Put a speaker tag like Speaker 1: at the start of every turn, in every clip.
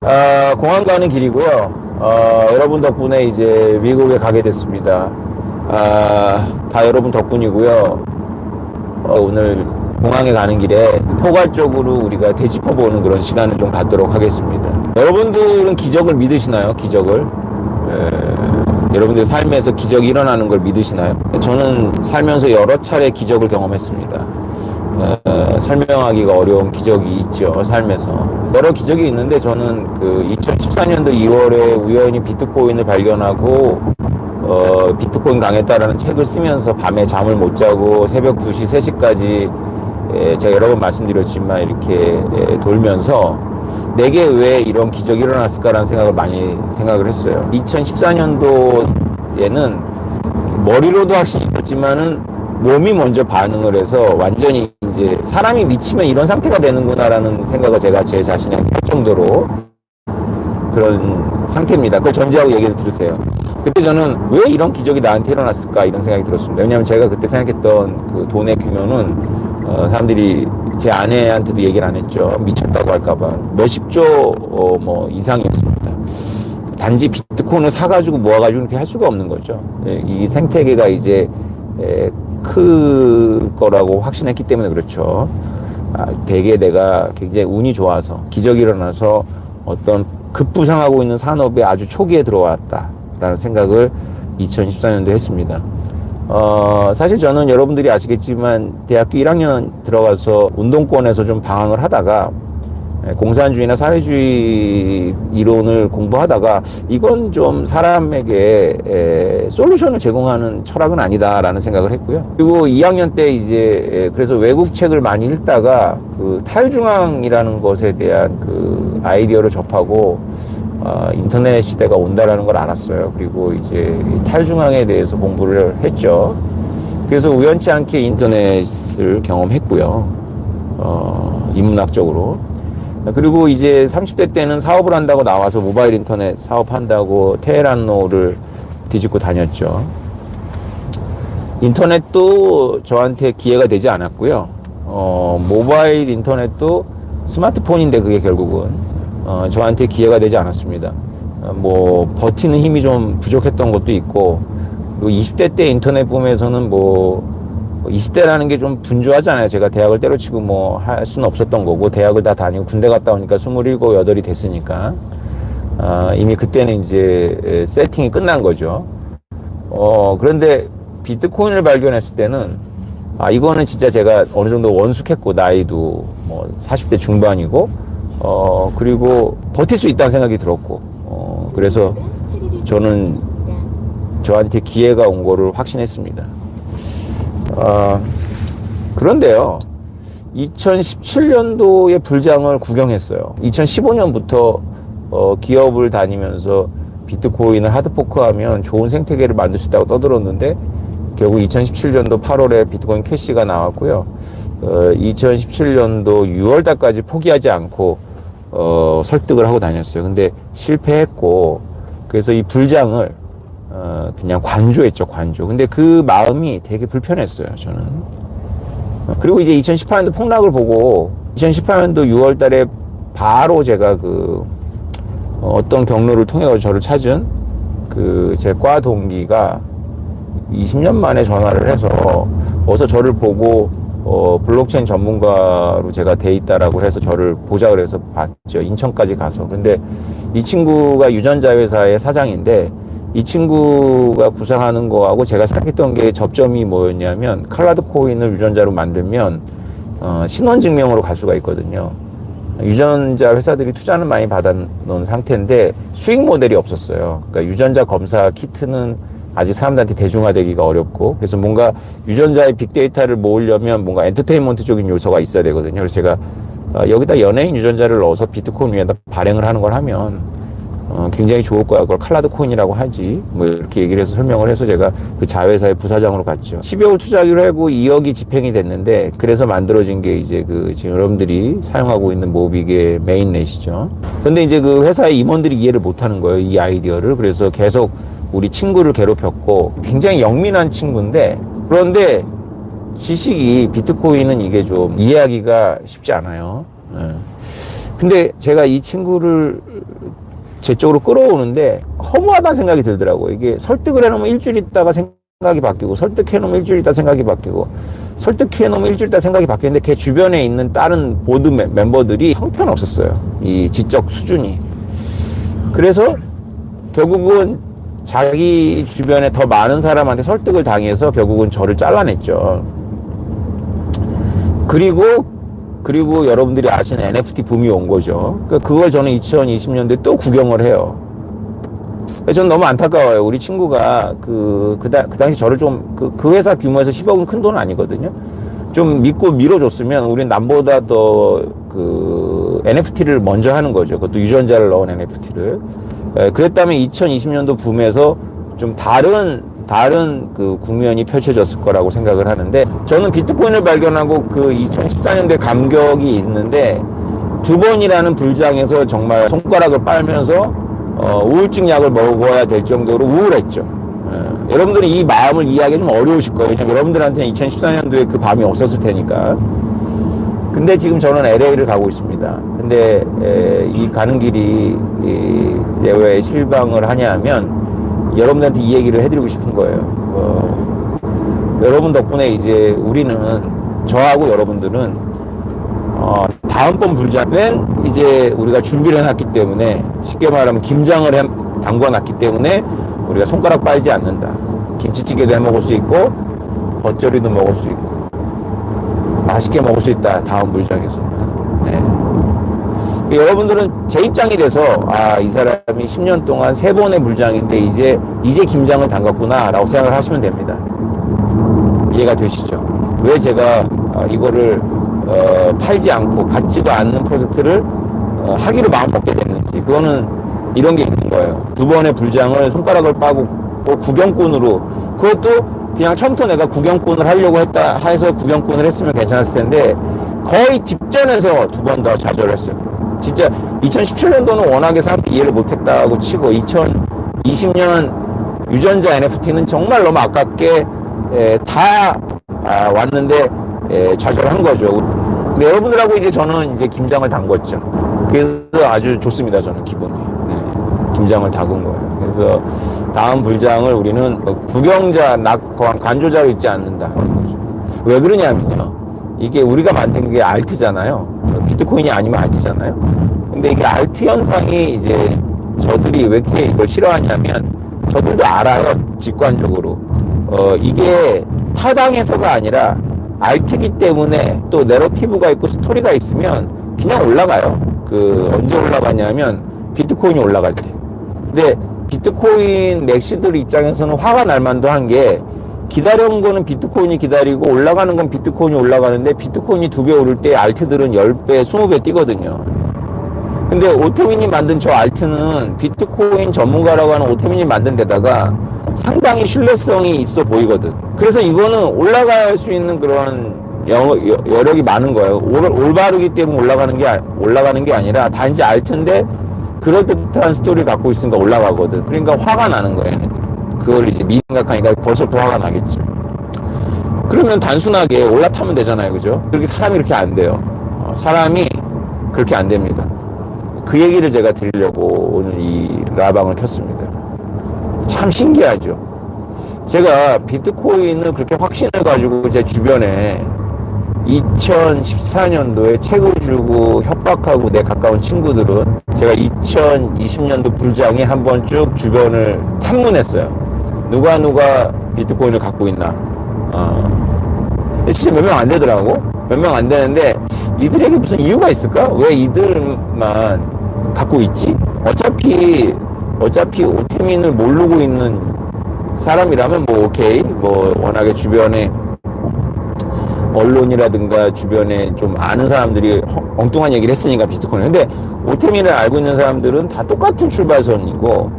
Speaker 1: 공항 가는 길이고요. 여러분 덕분에 이제 미국에 가게 됐습니다. 다 여러분 덕분이고요. 오늘 공항에 가는 길에 포괄적으로 우리가 되짚어보는 그런 시간을 좀 갖도록 하겠습니다. 여러분들은 기적을 믿으시나요? 기적을? 여러분들 삶에서 기적이 일어나는 걸 믿으시나요? 저는 살면서 여러 차례 기적을 경험했습니다. 설명하기가 어려운 기적이 있죠, 삶에서. 여러 기적이 있는데 저는 그 2014년도 2월에 우연히 비트코인을 발견하고 비트코인 강했다라는 책을 쓰면서 밤에 잠을 못 자고 새벽 2시, 3시까지 제가 여러 번 말씀드렸지만 이렇게 돌면서 내게 왜 이런 기적이 일어났을까라는 생각을 많이 생각을 했어요. 2014년도에는 머리로도 확신이 있었지만은 몸이 먼저 반응을 해서 완전히 이제 사람이 미치면 이런 상태가 되는구나라는 생각을 제가 제 자신에게 할 정도로 그런 상태입니다. 그걸 전제하고 얘기를 들으세요. 그때 저는 왜 이런 기적이 나한테 일어났을까 이런 생각이 들었습니다. 왜냐하면 제가 그때 생각했던 그 돈의 규모는 사람들이 제 아내한테도 얘기를 안 했죠. 미쳤다고 할까봐 몇십조 뭐 이상이었습니다. 단지 비트코인을 사가지고 모아가지고 이렇게 할 수가 없는 거죠. 이 생태계가 이제 클 거라고 확신했기 때문에 그렇죠. 되게 내가 굉장히 운이 좋아서 기적이 일어나서 어떤 급부상하고 있는 산업에 아주 초기에 들어왔다라는 생각을 2014년도에 했습니다. 사실 저는 여러분들이 아시겠지만 대학교 1학년 들어가서 운동권에서 좀 방황을 하다가 공산주의나 사회주의 이론을 공부하다가 이건 좀 사람에게 솔루션을 제공하는 철학은 아니다라는 생각을 했고요. 그리고 2학년 때 이제 그래서 외국 책을 많이 읽다가 그 탈중앙이라는 것에 대한 그 아이디어를 접하고 인터넷 시대가 온다라는 걸 알았어요. 그리고 이제 탈중앙에 대해서 공부를 했죠. 그래서 우연치 않게 인터넷을 경험했고요. 인문학적으로. 그리고 이제 30대 때는 사업을 한다고 나와서 모바일 인터넷 사업한다고 테헤란로를 뒤집고 다녔죠. 인터넷도 저한테 기회가 되지 않았고요. 모바일 인터넷도 스마트폰인데 그게 결국은 저한테 기회가 되지 않았습니다. 뭐 버티는 힘이 좀 부족했던 것도 있고, 그리고 20대 때 인터넷 붐에서는 뭐 20대라는 게 좀 분주하잖아요. 제가 대학을 때려치고 뭐 할 수는 없었던 거고, 대학을 다 다니고 군대 갔다 오니까 27, 8이 됐으니까 이미 그때는 이제 세팅이 끝난 거죠. 그런데 비트코인을 발견했을 때는 이거는 진짜 제가 어느 정도 원숙했고, 나이도 뭐 40대 중반이고, 그리고 버틸 수 있다는 생각이 들었고, 그래서 저는 저한테 기회가 온 거를 확신했습니다. 그런데요, 2017년도에 불장을 구경했어요. 2015년부터 기업을 다니면서 비트코인을 하드포크하면 좋은 생태계를 만들 수 있다고 떠들었는데, 결국 2017년도 8월에 비트코인 캐시가 나왔고요. 2017년도 6월달까지 포기하지 않고 설득을 하고 다녔어요. 근데 실패했고, 그래서 이 불장을 그냥 관조했죠, 관조. 근데 그 마음이 되게 불편했어요, 저는. 그리고 이제 2018년도 폭락을 보고, 2018년도 6월 달에 바로 제가 어떤 경로를 통해 저를 찾은 제 과 동기가 20년 만에 전화를 해서 어서 저를 보고, 블록체인 전문가로 제가 돼 있다라고 해서 저를 보자 그래서 봤죠. 인천까지 가서. 근데 이 친구가 유전자 회사의 사장인데, 이 친구가 구상하는 거하고 제가 생각했던 게 접점이 뭐였냐면, 칼라드 코인을 유전자로 만들면 신원증명으로 갈 수가 있거든요. 유전자 회사들이 투자는 많이 받아놓은 상태인데 수익 모델이 없었어요. 그러니까 유전자 검사 키트는 아직 사람들한테 대중화되기가 어렵고, 그래서 뭔가 유전자의 빅데이터를 모으려면 뭔가 엔터테인먼트적인 요소가 있어야 되거든요. 그래서 제가 여기다 연예인 유전자를 넣어서 비트코인 위에다 발행을 하는 걸 하면 굉장히 좋을 거야. 그걸 칼라드 코인이라고 하지. 뭐 이렇게 얘기를 해서 설명을 해서 제가 그 자회사의 부사장으로 갔죠. 12월 투자하기로 하고 2억이 집행이 됐는데, 그래서 만들어진 게 이제 지금 여러분들이 사용하고 있는 모빅의 메인넷이죠. 근데 이제 그 회사의 임원들이 이해를 못 하는 거예요, 이 아이디어를. 그래서 계속 우리 친구를 괴롭혔고, 굉장히 영민한 친구인데, 그런데 지식이 비트코인은 이게 좀 이해하기가 쉽지 않아요. 근데 제가 이 친구를 제 쪽으로 끌어오는데 허무하다는 생각이 들더라고요. 이게 설득을 해놓으면 일주일 있다가 생각이 바뀌고, 설득해놓으면 일주일 있다 생각이 바뀌고, 설득해놓으면 일주일 있다 생각이 바뀌는데 걔 주변에 있는 다른 보드 멤버들이 형편없었어요. 이 지적 수준이. 그래서 결국은 자기 주변에 더 많은 사람한테 설득을 당해서 결국은 저를 잘라냈죠. 그리고 여러분들이 아시는 NFT 붐이 온 거죠. 그걸 저는 2020년도에 또 구경을 해요. 저는 너무 안타까워요. 우리 친구가 그 당시 저를 좀, 그 회사 규모에서 10억은 큰 돈은 아니거든요. 좀 믿고 밀어줬으면 우린 남보다 더 NFT를 먼저 하는 거죠. 그것도 유전자를 넣은 NFT를. 그랬다면 2020년도 붐에서 좀 다른 국면이 펼쳐졌을 거라고 생각을 하는데, 저는 비트코인을 발견하고 그 2014년도에 감격이 있는데, 두 번이라는 불장에서 정말 손가락을 빨면서 우울증 약을 먹어야 될 정도로 우울했죠. 여러분들이 이 마음을 이해하기 좀 어려우실 거예요. 왜냐면 여러분들한테는 2014년도에 그 밤이 없었을 테니까. 근데 지금 저는 LA를 가고 있습니다. 근데 이 가는 길이 왜 실망을 하냐 하면, 여러분들한테 이 얘기를 해드리고 싶은 거예요. 여러분 덕분에 이제 우리는, 저하고 여러분들은 다음번 불장은 이제 우리가 준비를 해놨기 때문에, 쉽게 말하면 김장을 담궈놨기 때문에 우리가 손가락 빨지 않는다. 김치찌개도 해 먹을 수 있고 겉절이도 먹을 수 있고 맛있게 먹을 수 있다. 다음 불장에서. 네. 여러분들은 제 입장이 돼서, 이 사람이 10년 동안 3번의 불장인데 이제 김장을 담갔구나 라고 생각을 하시면 됩니다. 이해가 되시죠? 왜 제가 이거를 팔지 않고 갖지도 않는 프로젝트를 하기로 마음먹게 됐는지, 그거는 이런 게 있는 거예요. 2번의 불장을 손가락을 빠고 구경꾼으로, 그것도 그냥 처음부터 내가 구경꾼을 하려고 해서 구경꾼을 했으면 괜찮았을 텐데, 거의 직전에서 2번 더 좌절했어요. 진짜 2017년도는 워낙에 사람들이 이해를 못했다고 치고, 2020년 유전자 NFT는 정말 너무 아깝게 다 왔는데 좌절한 거죠. 근데 여러분들하고 이제 저는 이제 김장을 담궜죠. 그래서 아주 좋습니다. 저는 기분이. 네. 김장을 담근 거예요. 그래서 다음 불장을 우리는 구경자, 관조자로 있지 않는다. 왜 그러냐면요. 이게 우리가 만든 게 알트잖아요. 비트코인이 아니면 알트잖아요. 근데 이게 알트 현상이 이제 저들이 왜 이렇게 이걸 싫어하냐면, 저들도 알아요. 직관적으로. 이게 타당해서가 아니라 알트기 때문에 또 내러티브가 있고 스토리가 있으면 그냥 올라가요. 언제 올라가냐면 비트코인이 올라갈 때. 근데 비트코인 맥시들 입장에서는 화가 날 만도 한 게, 기다려온 거는 비트코인이 기다리고 올라가는 건 비트코인이 올라가는데, 비트코인이 2배 오를 때 알트들은 10배, 20배 뛰거든요. 근데 오태민이 만든 저 알트는 비트코인 전문가라고 하는 오태민이 만든 데다가 상당히 신뢰성이 있어 보이거든. 그래서 이거는 올라갈 수 있는 그런 여력이 많은 거예요. 올바르기 때문에 올라가는 게 아니라 단지 알트인데 그럴듯한 스토리를 갖고 있으니까 올라가거든. 그러니까 화가 나는 거예요, 얘네들. 그걸 이제 생각하니까 벌써부터 화가 나겠죠. 그러면 단순하게 올라타면 되잖아요, 그죠? 그렇게 사람이 그렇게 안 돼요. 사람이 그렇게 안 됩니다. 그 얘기를 제가 드리려고 오늘 이 라방을 켰습니다. 참 신기하죠. 제가 비트코인을 그렇게 확신을 가지고 제 주변에 2014년도에 책을 주고 협박하고 내 가까운 친구들은, 제가 2020년도 불장에 한번 쭉 주변을 탐문했어요. 누가 비트코인을 갖고 있나. 진짜 몇 명 안 되더라고. 몇 명 안 되는데, 이들에게 무슨 이유가 있을까? 왜 이들만 갖고 있지? 어차피 오태민을 모르고 있는 사람이라면 뭐 오케이, 뭐 워낙에 주변에 언론이라든가 주변에 좀 아는 사람들이 엉뚱한 얘기를 했으니까 비트코인. 근데 오태민을 알고 있는 사람들은 다 똑같은 출발선이고,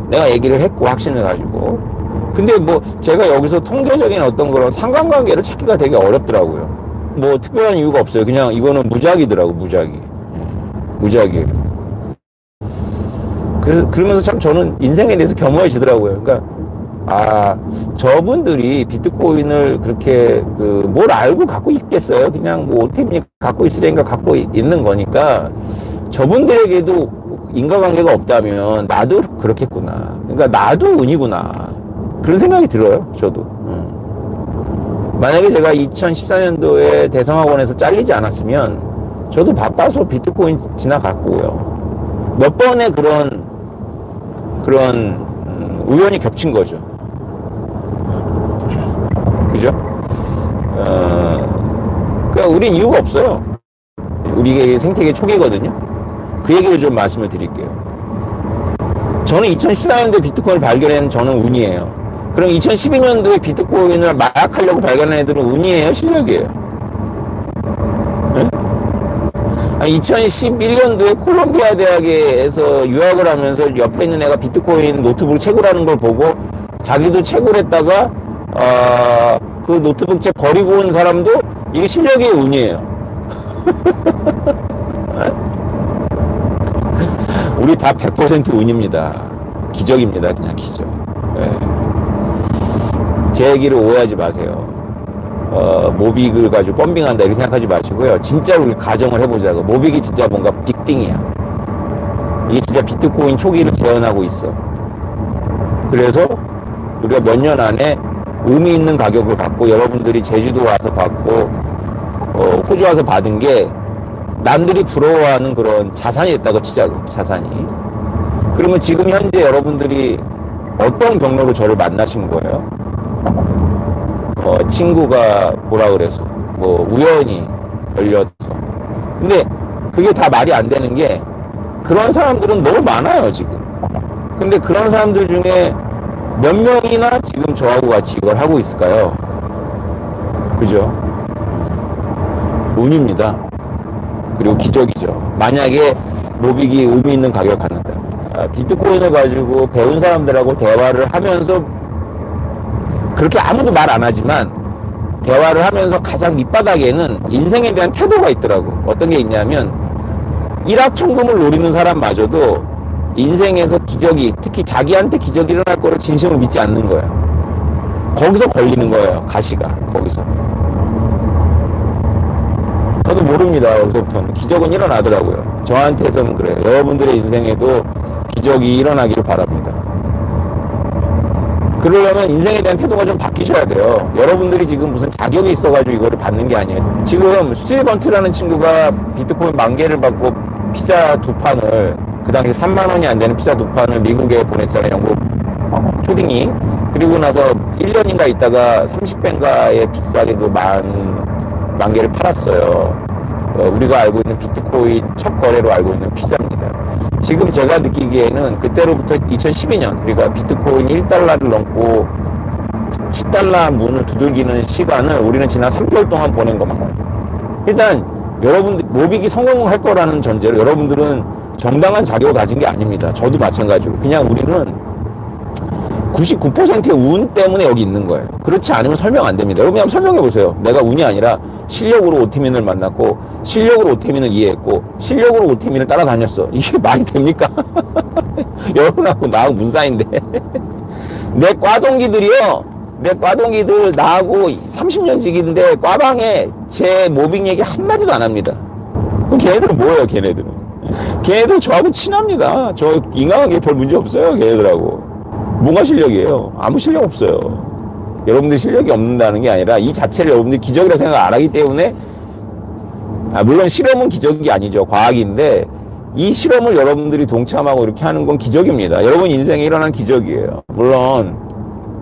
Speaker 1: 내가 얘기를 했고 확신을 가지고. 근데 뭐 제가 여기서 통계적인 어떤 그런 상관관계를 찾기가 되게 어렵더라고요. 뭐 특별한 이유가 없어요. 그냥 이거는 무작위더라고, 무작위. 무작위예요. 그러면서 참 저는 인생에 대해서 겸허해지더라고요. 그러니까 저분들이 비트코인을 그렇게 뭘 알고 갖고 있겠어요? 그냥 뭐 오태민이 갖고 있으니까 갖고 있는 거니까, 저분들에게도 인과관계가 없다면 나도 그렇겠구나. 그러니까 나도 운이구나. 그런 생각이 들어요, 저도. 만약에 제가 2014년도에 대성학원에서 잘리지 않았으면 저도 바빠서 비트코인 지나갔고요. 몇 번의 그런 우연이 겹친 거죠. 그죠? 그러니까 우린 이유가 없어요. 우리 생태계 초기거든요. 그 얘기를 좀 말씀을 드릴게요. 저는 2014년도에 비트코인을 발견한 저는 운이에요. 그럼 2012년도에 비트코인을 마약하려고 발견한 애들은 운이에요? 실력이에요? 네? 2011년도에 콜롬비아 대학에서 유학을 하면서 옆에 있는 애가 비트코인 노트북 채굴하는 걸 보고 자기도 채굴했다가 그 노트북 채 버리고 온 사람도 이게 실력의 운이에요. 우리 다 100% 운입니다. 기적입니다. 그냥 기적. 네. 제 얘기를 오해하지 마세요. 모빅을 가지고 펌핑한다 이렇게 생각하지 마시고요. 진짜로 우리 가정을 해보자고. 모빅이 진짜 뭔가 빅띵이야. 이게 진짜 비트코인 초기를 재현하고 있어. 그래서 우리가 몇 년 안에 의미 있는 가격을 갖고 여러분들이 제주도 와서 받고 호주 와서 받은 게 남들이 부러워하는 그런 자산이 됐다고 치자고. 자산이. 그러면 지금 현재 여러분들이 어떤 경로로 저를 만나신 거예요? 친구가 보라 그래서 뭐 우연히 걸려서. 근데 그게 다 말이 안 되는 게 그런 사람들은 너무 많아요 지금. 근데 그런 사람들 중에 몇 명이나 지금 저하고 같이 이걸 하고 있을까요? 그죠? 운입니다. 그리고 기적이죠. 만약에 모빅이 의미 있는 가격을 갖는다. 비트코인을 가지고 배운 사람들하고 대화를 하면서 그렇게 아무도 말 안 하지만 대화를 하면서 가장 밑바닥에는 인생에 대한 태도가 있더라고. 어떤 게 있냐면 일확천금을 노리는 사람마저도 인생에서 기적이, 특히 자기한테 기적이 일어날 거를 진심으로 믿지 않는 거예요. 거기서 걸리는 거예요. 가시가. 거기서. 저도 모릅니다. 여기서부터는. 기적은 일어나더라고요. 저한테서는 그래요. 여러분들의 인생에도 기적이 일어나기를 바랍니다. 그러려면 인생에 대한 태도가 좀 바뀌셔야 돼요. 여러분들이 지금 무슨 자격이 있어가지고 이거를 받는 게 아니에요. 지금 스튜디번트라는 친구가 비트코인 10,000개를 받고 피자 2판을, 그 당시 3만 원이 안 되는 피자 2판을 미국에 보냈잖아요. 영국 초딩이. 그리고 나서 1년인가 있다가 30배인가에 비싸게 그 만 개를 팔았어요. 우리가 알고 있는 비트코인 첫 거래로 알고 있는 피자입니다. 지금 제가 느끼기에는 그때로부터 2012년, 그러니까 비트코인 1달러를 넘고 10달러 문을 두들기는 시간을 우리는 지난 3개월 동안 보낸 것만 같아요. 일단 여러분들 모빅이 성공할 거라는 전제로 여러분들은 정당한 자격을 가진 게 아닙니다. 저도 마찬가지고. 그냥 우리는 99%의 운 때문에 여기 있는 거예요. 그렇지 않으면 설명 안 됩니다. 여러분 한번 설명해 보세요. 내가 운이 아니라 실력으로 오태민을 만났고 실력으로 오태민을 이해했고 실력으로 오태민을 따라다녔어. 이게 말이 됩니까? 여러분하고 나하고 무슨 사이인데. 내 과동기들이요. 내 과동기들 나하고 30년 지기인데 과방에 제 모빙 얘기 한마디도 안 합니다. 그럼 걔네들은 뭐예요, 걔네들은? 걔네들 저하고 친합니다. 저 인간관계 별 문제 없어요, 걔네들하고. 뭐가 실력이에요? 아무 실력 없어요. 여러분들 실력이 없는다는 게 아니라 이 자체를 여러분들이 기적이라 생각 안 하기 때문에, 물론 실험은 기적이 아니죠. 과학인데 이 실험을 여러분들이 동참하고 이렇게 하는 건 기적입니다. 여러분 인생에 일어난 기적이에요. 물론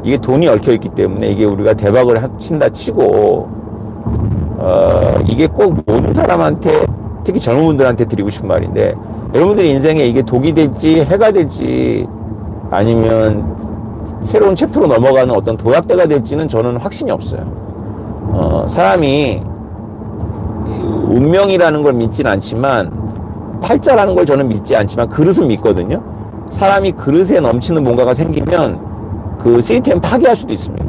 Speaker 1: 이게 돈이 얽혀있기 때문에 이게 우리가 대박을 친다 치고 이게 꼭 모든 사람한테, 특히 젊은 분들한테 드리고 싶은 말인데, 여러분들 인생에 이게 독이 될지 해가 될지 아니면 새로운 챕터로 넘어가는 어떤 도약대가 될지는 저는 확신이 없어요. 사람이 운명이라는 걸 믿진 않지만, 팔자라는 걸 저는 믿지 않지만 그릇은 믿거든요. 사람이 그릇에 넘치는 뭔가가 생기면 그 시스템 파괴할 수도 있습니다.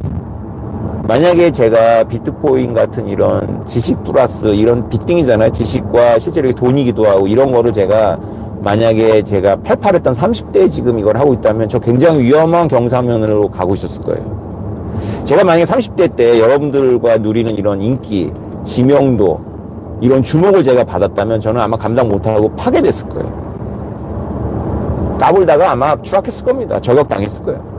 Speaker 1: 만약에 제가 비트코인 같은 이런 지식 플러스 이런 빅딩이잖아요. 지식과 실제로 돈이기도 하고 이런 거를 제가 만약에 제가 팔팔했던 30대에 지금 이걸 하고 있다면 저 굉장히 위험한 경사면으로 가고 있었을 거예요. 제가 만약에 30대 때 여러분들과 누리는 이런 인기, 지명도, 이런 주목을 제가 받았다면 저는 아마 감당 못하고 파괴됐을 거예요. 까불다가 아마 추락했을 겁니다. 저격당했을 거예요.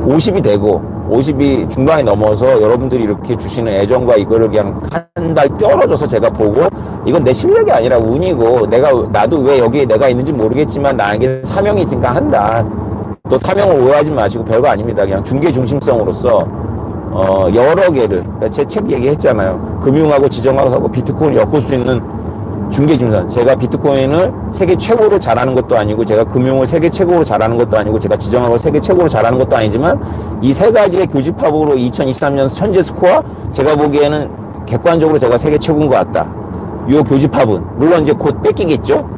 Speaker 1: 50이 되고 50이 중반에 넘어서 여러분들이 이렇게 주시는 애정과 이거를 그냥 한 발 떨어져서 제가 보고 이건 내 실력이 아니라 운이고 나도 왜 여기에 내가 있는지 모르겠지만 나에게 사명이 있으니까 한다. 또 사명을 오해하지 마시고 별거 아닙니다. 그냥 중개 중심성으로서 여러 개를 제 책 얘기했잖아요. 금융하고 지정학하고 비트코인을 엮을 수 있는 중개 중심성. 제가 비트코인을 세계 최고로 잘하는 것도 아니고 제가 금융을 세계 최고로 잘하는 것도 아니고 제가 지정학을 세계 최고로 잘하는 것도 아니지만 이 세 가지의 교집합으로 2023년 현재 스코어 제가 보기에는 객관적으로 제가 세계 최고인 것 같다. 이 교집합은 물론 이제 곧 뺏기겠죠.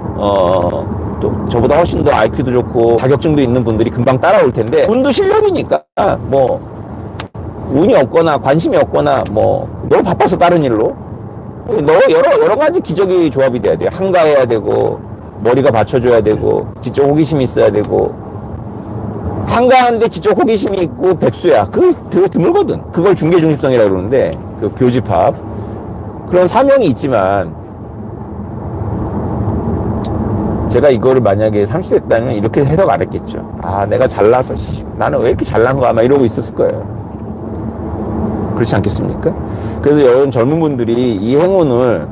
Speaker 1: 또 저보다 훨씬 더 IQ도 좋고 자격증도 있는 분들이 금방 따라올 텐데 운도 실력이니까 뭐 운이 없거나 관심이 없거나 뭐 너무 바빠서 다른 일로 여러 가지 기적의 조합이 돼야 돼요. 한가해야 되고 머리가 받쳐줘야 되고 지적 호기심이 있어야 되고 한가한데 지적 호기심이 있고 백수야. 그거 되게 드물거든. 그걸 중개중립성이라고 그러는데 그 교집합 그런 사명이 있지만 제가 이거를 만약에 30대 때면 이렇게 해석 안 했겠죠. 아 내가 잘나서 나는 왜 이렇게 잘난 거야 아마 이러고 있었을 거예요. 그렇지 않겠습니까? 그래서 여러분 젊은 분들이 이 행운을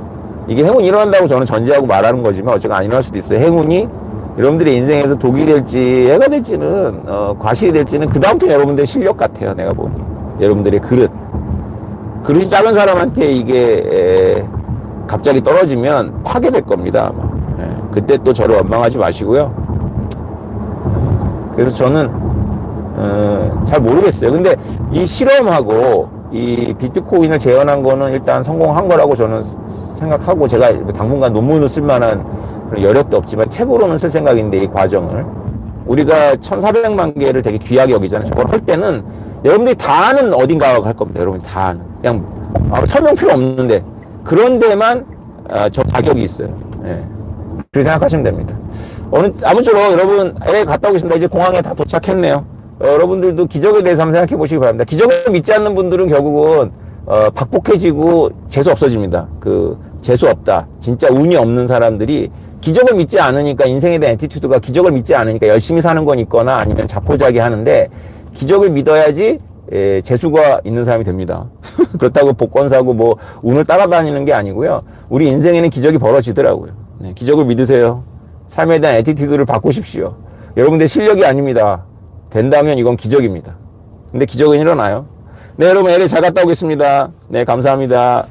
Speaker 1: 이게 행운이 일어난다고 저는 전제하고 말하는 거지만 어쨌든 안 일어날 수도 있어요. 행운이 여러분들의 인생에서 독이 될지 해가 될지는 과실이 될지는 그 다음부터 여러분들의 실력 같아요. 내가 보니 여러분들의 그릇이 작은 사람한테 이게 갑자기 떨어지면 파괴될 겁니다. 아마. 그때 또 저를 원망하지 마시고요. 그래서 저는 잘 모르겠어요. 근데 이 실험하고 이 비트코인을 재현한 거는 일단 성공한 거라고 저는 생각하고 제가 당분간 논문을 쓸 만한 여력도 없지만 책으로는 쓸 생각인데 이 과정을 우리가 1400만 개를 되게 귀하게 여기잖아요. 저걸 할 때는 여러분들이 다 아는 어딘가 갈 겁니다. 여러분이 다 아는 그냥 설명 필요 없는데 그런 데만 저 자격이 있어요. 예. 그렇게 생각하시면 됩니다. 아무쪼록 여러분 LA 갔다 오겠습니다. 이제 공항에 다 도착했네요. 여러분들도 기적에 대해서 한번 생각해 보시기 바랍니다. 기적을 믿지 않는 분들은 결국은 박복해지고 재수 없어집니다. 재수 없다. 진짜 운이 없는 사람들이 기적을 믿지 않으니까 인생에 대한 애티튜드가 기적을 믿지 않으니까 열심히 사는 건 있거나 아니면 자포자기 하는데 기적을 믿어야지 재수가 있는 사람이 됩니다. 그렇다고 복권 사고 뭐 운을 따라다니는 게 아니고요. 우리 인생에는 기적이 벌어지더라고요. 네, 기적을 믿으세요. 삶에 대한 애티튜드를 바꾸십시오. 여러분들 실력이 아닙니다. 된다면 이건 기적입니다. 근데 기적은 일어나요. 네, 여러분 LA 잘 갔다 오겠습니다. 네, 감사합니다.